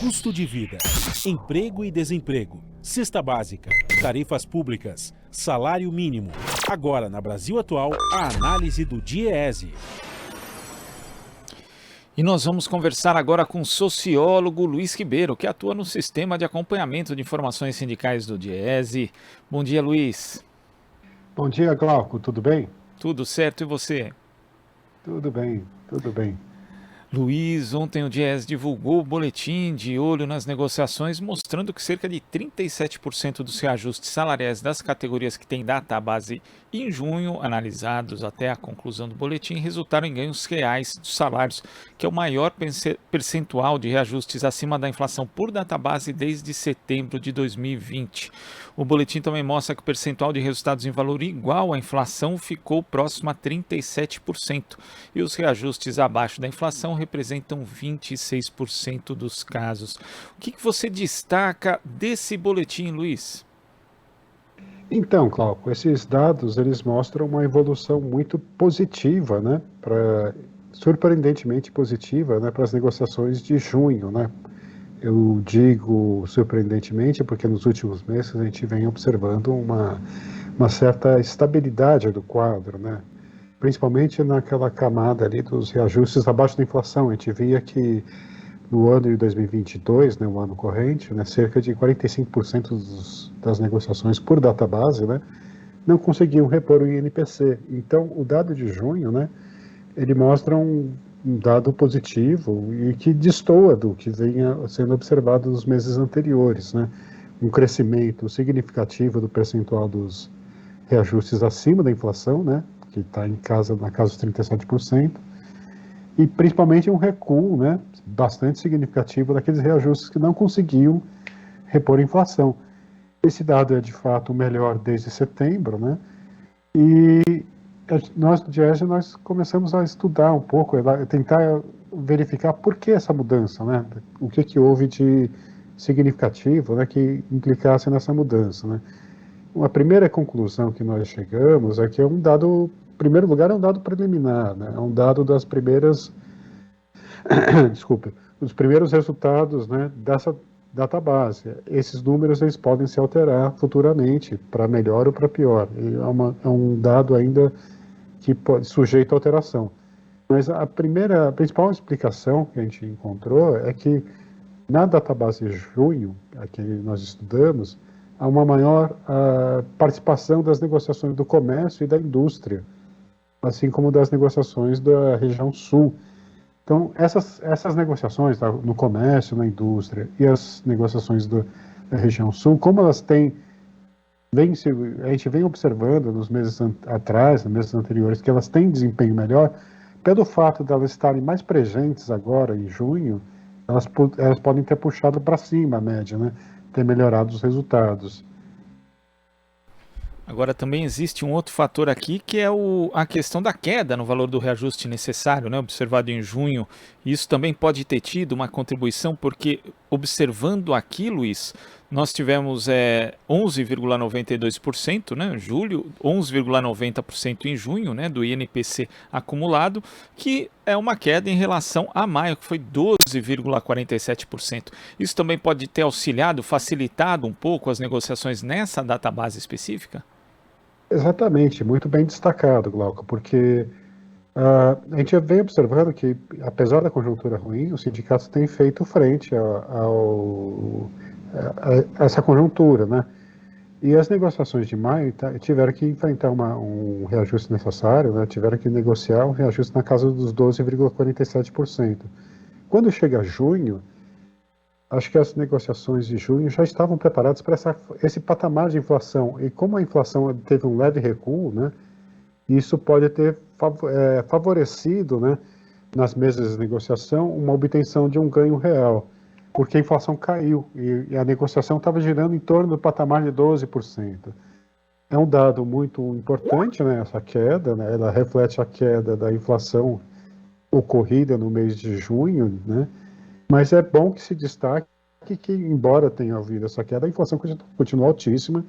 Custo de vida, emprego e desemprego, cesta básica, tarifas públicas, salário mínimo. Agora, na Brasil Atual, a análise do DIEESE. E nós vamos conversar agora com o sociólogo Luiz Ribeiro, que atua no Sistema de Acompanhamento de Informações Sindicais do DIEESE. Bom dia, Luiz. Bom dia, Glauco. Tudo bem? Tudo certo, e você? Tudo bem, tudo bem. Luiz, ontem o DIEESE divulgou o boletim de olho nas negociações, mostrando que cerca de 37% dos reajustes salariais das categorias que têm data base em junho, analisados até a conclusão do boletim, resultaram em ganhos reais dos salários, que é o maior percentual de reajustes acima da inflação por data base desde setembro de 2020. O boletim também mostra que o percentual de resultados em valor igual à inflação ficou próximo a 37%, e os reajustes abaixo da inflação representam 26% dos casos. O que você destaca desse boletim, Luiz? Então, Glauco, esses dados eles mostram uma evolução muito positiva, né? Surpreendentemente positiva, né? Para as negociações de junho, né? Eu digo surpreendentemente porque nos últimos meses a gente vem observando uma certa estabilidade do quadro, né? Principalmente naquela camada ali dos reajustes abaixo da inflação. A gente via que no ano de 2022, né, o ano corrente, né, cerca de 45% das negociações por data base, né, não conseguiam repor o INPC. Então, o dado de junho, né, ele mostra um dado positivo e que destoa do que vinha sendo observado nos meses anteriores, né, um crescimento significativo do percentual dos reajustes acima da inflação, né, que está na casa dos 37%, e principalmente um recuo, né, bastante significativo daqueles reajustes que não conseguiam repor a inflação. Esse dado é de fato o melhor desde setembro, né, e nós do DIEESE nós começamos a estudar um pouco, a tentar verificar por que essa mudança, né, o que houve de significativo, né, que implicasse nessa mudança, né. A primeira conclusão que nós chegamos é que é um dado, em primeiro lugar, é um dado preliminar, né? É um dado das primeiras, dos primeiros resultados, né, dessa database. Esses números eles podem se alterar futuramente, para melhor ou para pior. E é um dado ainda que pode sujeito a alteração. Mas a principal explicação que a gente encontrou é que na database junho, a que nós estudamos, há uma maior participação das negociações do comércio e da indústria, assim como das negociações da região sul. Então, essas negociações no comércio, na indústria e as negociações da região sul, como elas a gente vem observando nos meses atrás, nos meses anteriores, que elas têm desempenho melhor, pelo fato de elas estarem mais presentes agora em junho, elas podem ter puxado para cima a média, né? Ter melhorado os resultados. Agora também existe um outro fator aqui que é a questão da queda no valor do reajuste necessário, né, observado em junho. Isso também pode ter tido uma contribuição, porque observando aqui, Luiz, nós tivemos 11,92%, né, em julho, 11,90% em junho, né, do INPC acumulado, que é uma queda em relação a maio, que foi 12,47%. Isso também pode ter auxiliado, facilitado um pouco as negociações nessa database específica? Exatamente, muito bem destacado, Glauco, porque a gente vem observando que, apesar da conjuntura ruim, os sindicatos têm feito frente a essa conjuntura, né? E as negociações de maio tiveram que enfrentar um reajuste necessário, né? Tiveram que negociar um reajuste na casa dos 12,47%. Quando chega junho, acho que as negociações de junho já estavam preparadas para esse patamar de inflação. E como a inflação teve um leve recuo, né, isso pode ter favorecido, né, nas mesas de negociação, uma obtenção de um ganho real, porque a inflação caiu e a negociação estava girando em torno do patamar de 12%. É um dado muito importante, né, essa queda, né, ela reflete a queda da inflação ocorrida no mês de junho, né, mas é bom que se destaque que, embora tenha havido essa queda, a inflação continua altíssima,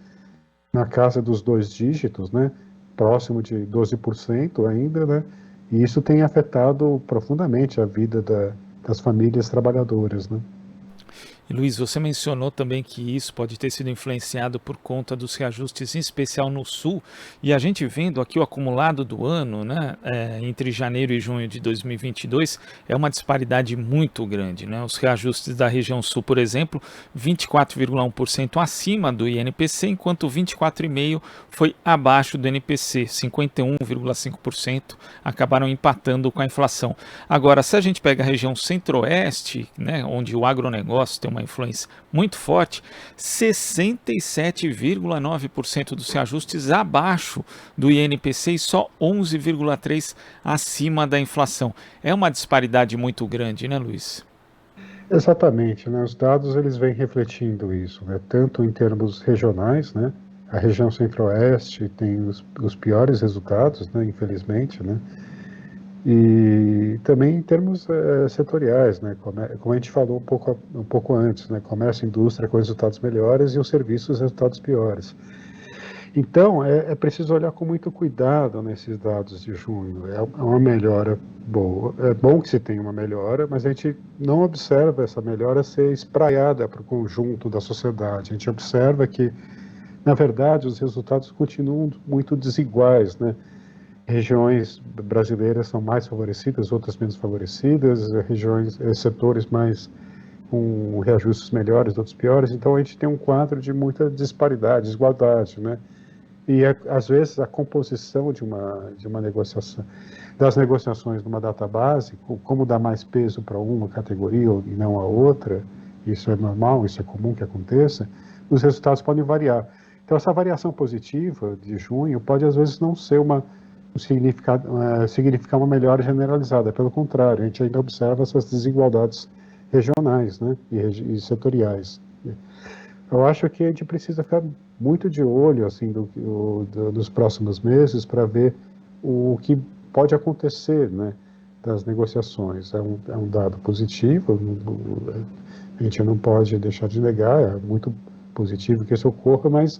na casa dos 2 dígitos, né, próximo de 12% ainda, né, e isso tem afetado profundamente a vida das famílias trabalhadoras, né? E Luiz, você mencionou também que isso pode ter sido influenciado por conta dos reajustes, em especial no Sul, e a gente vendo aqui o acumulado do ano, né, entre janeiro e junho de 2022, é uma disparidade muito grande, né? Os reajustes da região Sul, por exemplo, 24,1% acima do INPC, enquanto 24,5% foi abaixo do INPC, 51,5% acabaram empatando com a inflação. Agora, se a gente pega a região Centro-Oeste, né, onde o agronegócio tem uma influência muito forte, 67,9% dos reajustes abaixo do INPC e só 11,3% acima da inflação. É uma disparidade muito grande, né, Luiz? Exatamente, né? Os dados eles vêm refletindo isso, né? Tanto em termos regionais, né? A região Centro-Oeste tem os piores resultados, né? Infelizmente, né? E também em termos setoriais, né? Como a gente falou um pouco antes, né? Comércio e indústria com resultados melhores e os serviços resultados piores. Então, é preciso olhar com muito cuidado nesses dados de junho. É uma melhora boa. É bom que se tenha uma melhora, mas a gente não observa essa melhora ser espraiada para o conjunto da sociedade. A gente observa que, na verdade, os resultados continuam muito desiguais, né? Regiões brasileiras são mais favorecidas, outras menos favorecidas, setores mais com reajustes melhores, outros piores. Então, a gente tem um quadro de muita disparidade, desigualdade, né? E, às vezes, a composição de uma negociação, das negociações numa database, como dar mais peso para uma categoria e não a outra, isso é normal, isso é comum que aconteça, os resultados podem variar. Então, essa variação positiva de junho pode, às vezes, não ser significar uma melhora generalizada, pelo contrário, a gente ainda observa essas desigualdades regionais, né, e setoriais. Eu acho que a gente precisa ficar muito de olho assim, dos próximos meses para ver o que pode acontecer, né, das negociações. É um dado positivo, a gente não pode deixar de negar, é muito positivo que isso ocorra, mas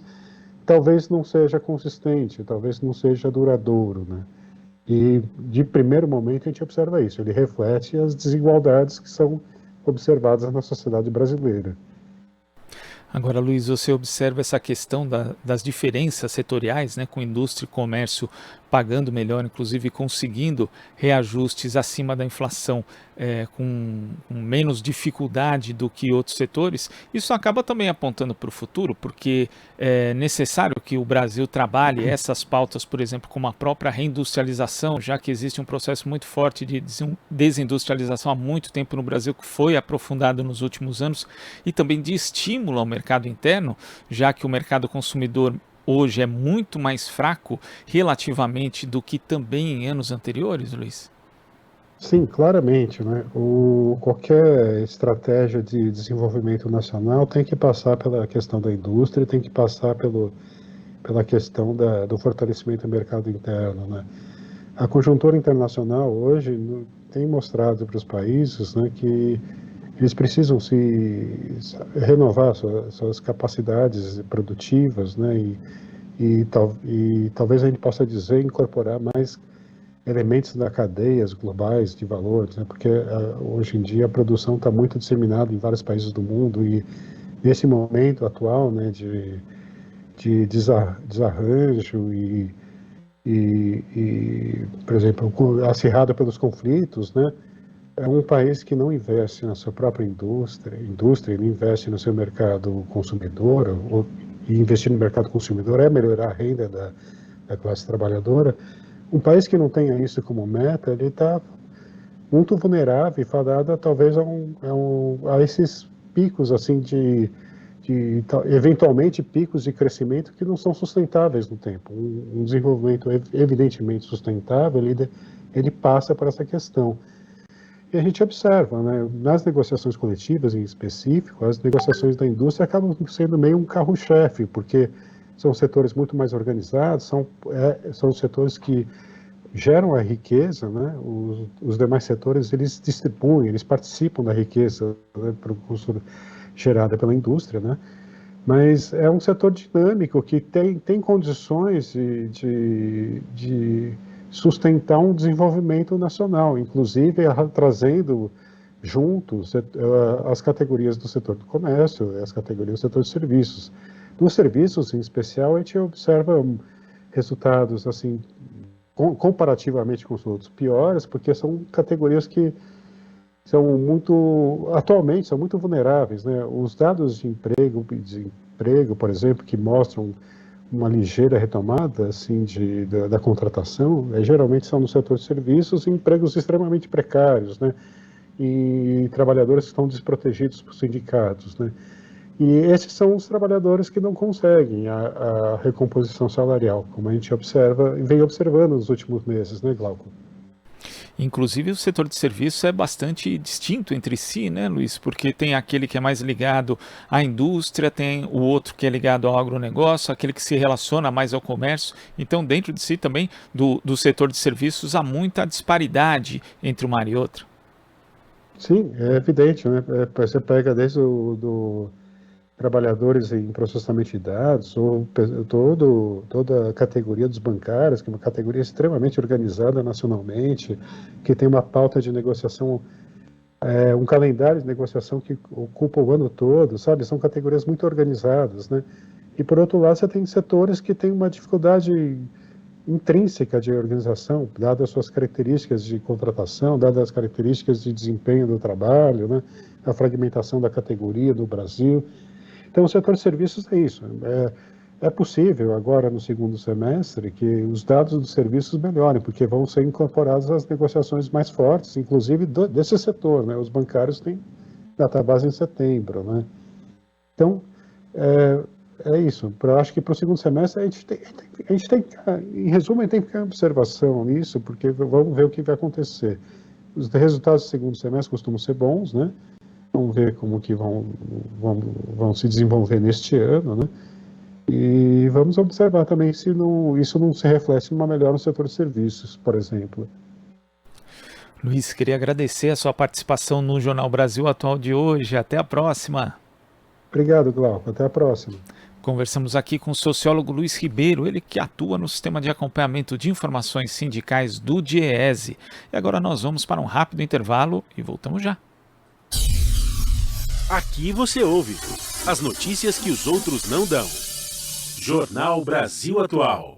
talvez não seja consistente, talvez não seja duradouro, né? E de primeiro momento a gente observa isso, ele reflete as desigualdades que são observadas na sociedade brasileira. Agora, Luiz, você observa essa questão das diferenças setoriais, né, com indústria e comércio pagando melhor, inclusive conseguindo reajustes acima da inflação, com menos dificuldade do que outros setores. Isso acaba também apontando para o futuro, porque é necessário que o Brasil trabalhe essas pautas, por exemplo, como a própria reindustrialização, já que existe um processo muito forte de desindustrialização há muito tempo no Brasil, que foi aprofundado nos últimos anos, e também de estímulo ao mercado interno, já que o mercado consumidor hoje é muito mais fraco relativamente do que também em anos anteriores, Luiz? Sim, claramente, né? Qualquer estratégia de desenvolvimento nacional tem que passar pela questão da indústria, tem que passar pela questão do fortalecimento do mercado interno, né? A conjuntura internacional hoje tem mostrado para os países, né, que eles precisam se renovar suas capacidades produtivas, né, e talvez a gente possa dizer incorporar mais elementos da cadeias globais de valores, né, porque hoje em dia a produção está muito disseminada em vários países do mundo e nesse momento atual, né, de desarranjo por exemplo, acirrada pelos conflitos, né, é um país que não investe na sua própria indústria, não investe no seu mercado consumidor, e investir no mercado consumidor é melhorar a renda da classe trabalhadora. Um país que não tenha isso como meta, ele está muito vulnerável e fadado talvez a esses picos assim eventualmente picos de crescimento que não são sustentáveis no tempo. Um desenvolvimento evidentemente sustentável, ele passa por essa questão. E a gente observa, né, nas negociações coletivas em específico, as negociações da indústria acabam sendo meio um carro-chefe, porque são setores muito mais organizados, são setores que geram a riqueza, né, os demais setores eles distribuem, eles participam da riqueza, né, gerada pela indústria, né, mas é um setor dinâmico que tem condições de sustentar um desenvolvimento nacional, inclusive trazendo juntos as categorias do setor do comércio e as categorias do setor de serviços. Nos serviços, em especial, a gente observa resultados, assim, comparativamente com os outros, piores, porque são categorias que atualmente, são muito vulneráveis, né? Os dados de emprego, por exemplo, que mostram uma ligeira retomada, assim, da contratação, geralmente são no setor de serviços, empregos extremamente precários, né? E trabalhadores que estão desprotegidos por sindicatos, né? E esses são os trabalhadores que não conseguem a recomposição salarial, como a gente observa e vem observando nos últimos meses, né, Glauco? Inclusive, o setor de serviços é bastante distinto entre si, né, Luiz? Porque tem aquele que é mais ligado à indústria, tem o outro que é ligado ao agronegócio, aquele que se relaciona mais ao comércio. Então, dentro de si também, do setor de serviços, há muita disparidade entre uma área e outra. Sim, é evidente, né? Você pega desde trabalhadores em processamento de dados, ou toda a categoria dos bancários, que é uma categoria extremamente organizada nacionalmente, que tem uma pauta de negociação, um calendário de negociação que ocupa o ano todo, sabe? São categorias muito organizadas, né? E, por outro lado, você tem setores que têm uma dificuldade intrínseca de organização, dadas as suas características de contratação, dadas as características de desempenho do trabalho, né? A fragmentação da categoria no Brasil. Então, o setor de serviços é isso. É possível, agora no segundo semestre, que os dados dos serviços melhorem, porque vão ser incorporadas as negociações mais fortes, inclusive desse setor, né? Os bancários têm database em setembro, né? Então, é isso. Eu acho que para o segundo semestre a gente tem que, em resumo, a gente tem que ter observação nisso, porque vamos ver o que vai acontecer. Os resultados do segundo semestre costumam ser bons, né? Vamos ver como que vão se desenvolver neste ano, né? E vamos observar também se isso não se reflete numa melhora no setor de serviços, por exemplo. Luiz, queria agradecer a sua participação no Jornal Brasil Atual de hoje. Até a próxima. Obrigado, Glauco. Até a próxima. Conversamos aqui com o sociólogo Luiz Ribeiro, ele que atua no sistema de acompanhamento de informações sindicais do DIEESE. E agora nós vamos para um rápido intervalo e voltamos já. Aqui você ouve as notícias que os outros não dão. Jornal Brasil Atual.